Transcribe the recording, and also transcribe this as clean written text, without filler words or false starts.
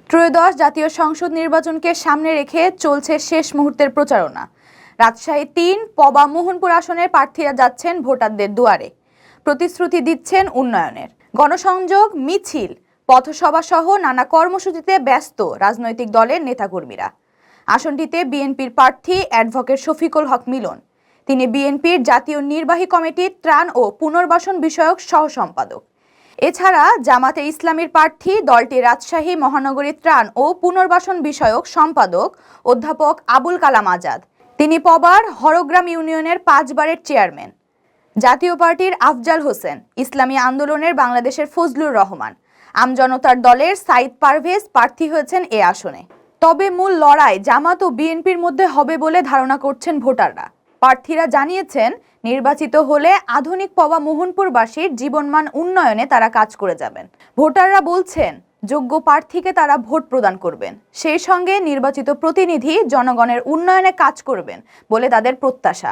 ত্রয়োদশ জাতীয় সংসদ নির্বাচনকে সামনে রেখে চলছে শেষ মুহূর্তের প্রচারণা। রাজশাহী ৩ পবা মোহনপুর আসনের প্রার্থীরা যাচ্ছেন ভোটারদের দুয়ারে, প্রতিশ্রুতি দিচ্ছেন উন্নয়নের। গণসংযোগ, মিছিল, পথসভা সহ নানা কর্মসূচিতে ব্যস্ত রাজনৈতিক দলের নেতাকর্মীরা। আসনটিতে বিএনপির প্রার্থী অ্যাডভোকেট শফিকুল হক মিলন। তিনি বিএনপির জাতীয় নির্বাহী কমিটির ত্রাণ ও পুনর্বাসন বিষয়ক সহ সম্পাদক। এছাড়া জামাতে ইসলামীর প্রার্থী দলটির রাজশাহী মহানগরী ত্রাণ ও পুনর্বাসন বিষয়ক সম্পাদক অধ্যাপক আবুল কালাম আজাদ। তিনি পবার হরগ্রাম ইউনিয়নের 5 বারের চেয়ারম্যান। জাতীয় পার্টির আফজাল হোসেন, ইসলামী আন্দোলনের বাংলাদেশের ফজলুর রহমান, আমজনতার দলের সাইদ পারভেজ প্রার্থী হয়েছেন এ আসনে। তবে মূল লড়াই জামাত ও বিএনপির মধ্যে হবে বলে ধারণা করছেন ভোটাররা। প্রার্থীরা জানিয়েছেন, নির্বাচিত হলে আধুনিক পবা মোহনপুরবাসীর জীবনমান উন্নয়নে তারা কাজ করে যাবেন। ভোটাররা বলছেন, যোগ্য প্রার্থীকে তারা ভোট প্রদান করবেন, সেই সঙ্গে নির্বাচিত প্রতিনিধি জনগণের উন্নয়নে কাজ করবেন বলে তাদের প্রত্যাশা।